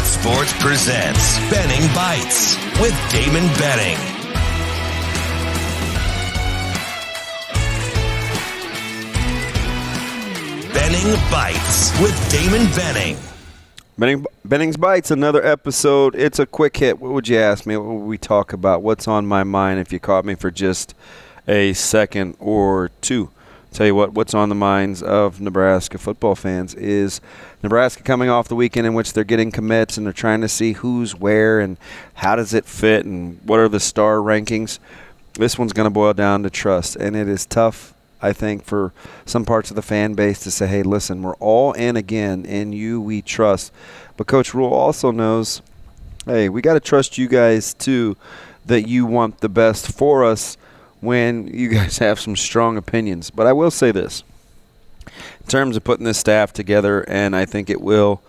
Sports presents Benning Bites with Damon Benning. Benning Bites with Damon Benning. Benning's Bites, another episode. It's a quick hit. What would you ask me? What would we talk about? What's on my mind if you caught me for just a second or two? Tell you what's on the minds of Nebraska football fans is Nebraska coming off the weekend in which they're getting commits and they're trying to see who's where and how does it fit and what are the star rankings. This one's going to boil down to trust, and it is tough, I think, for some parts of the fan base to say, hey, listen, we're all in again, in you we trust. But Coach Rule also knows, hey, we got to trust you guys too, that you want the best for us when you guys have some strong opinions. But I will say this, in terms of putting this staff together, and I think it will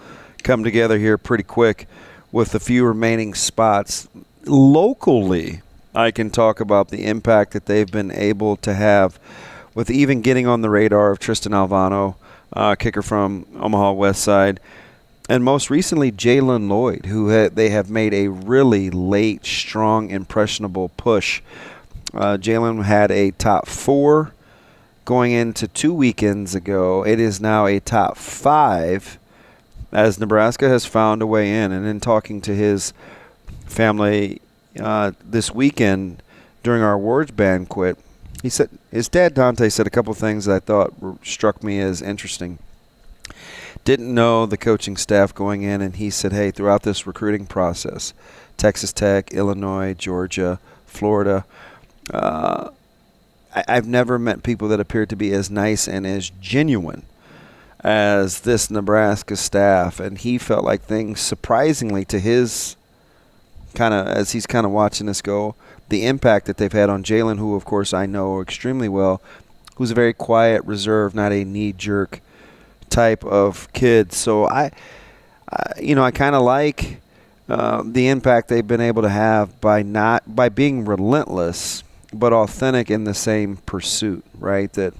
come together here pretty quick with the few remaining spots locally, I can talk about the impact that they've been able to have with even getting on the radar of Tristan Alvano, kicker from Omaha West Side, and most recently Jalen Lloyd, who they have made a really late, strong, impressionable push. Jalen had a top 4 going into 2 weekends ago. It is now a top 5 as Nebraska has found a way in. And in talking to his family this weekend during our awards banquet, he said his dad Dante said a couple things that I thought struck me as interesting. Didn't know the coaching staff going in, and he said, hey, throughout this recruiting process, Texas Tech, Illinois, Georgia, Florida, I've never met people that appeared to be as nice and as genuine as this Nebraska staff, and he felt like things surprisingly to his as he's watching this go, the impact that they've had on Jalen, who of course I know extremely well, who's a very quiet, reserved, not a knee-jerk type of kid. So I kind of like the impact they've been able to have by being relentless but authentic in the same pursuit, right? That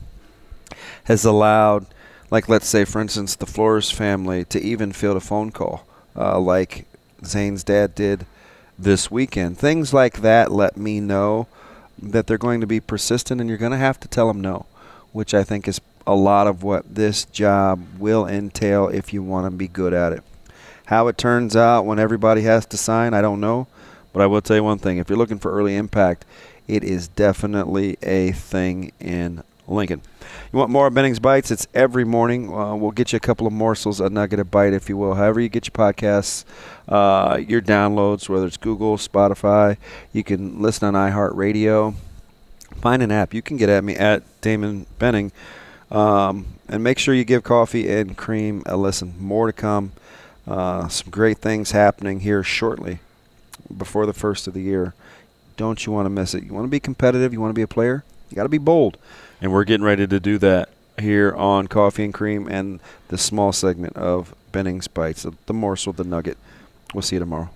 has allowed, like let's say for instance, the Flores family to even field a phone call like Zane's dad did this weekend. Things like that let me know that they're going to be persistent, and you're going to have to tell them no, which I think is a lot of what this job will entail if you want to be good at it. How it turns out when everybody has to sign, I don't know, but I will tell you one thing. If you're looking for early impact, it is definitely a thing in Lincoln. You want more of Benning's Bites? It's every morning. We'll get you a couple of morsels, a nugget, a bite, if you will. However you get your podcasts, your downloads, whether it's Google, Spotify. You can listen on iHeartRadio. Find an app. You can get at me at Damon Benning. And make sure you give Coffee and Cream a listen. More to come. Some great things happening here shortly before the first of the year. Don't you want to miss it. You want to be competitive. You want to be a player. You got to be bold. And we're getting ready to do that here on Coffee and Cream and the small segment of Benning's Bites, the morsel, the nugget. We'll see you tomorrow.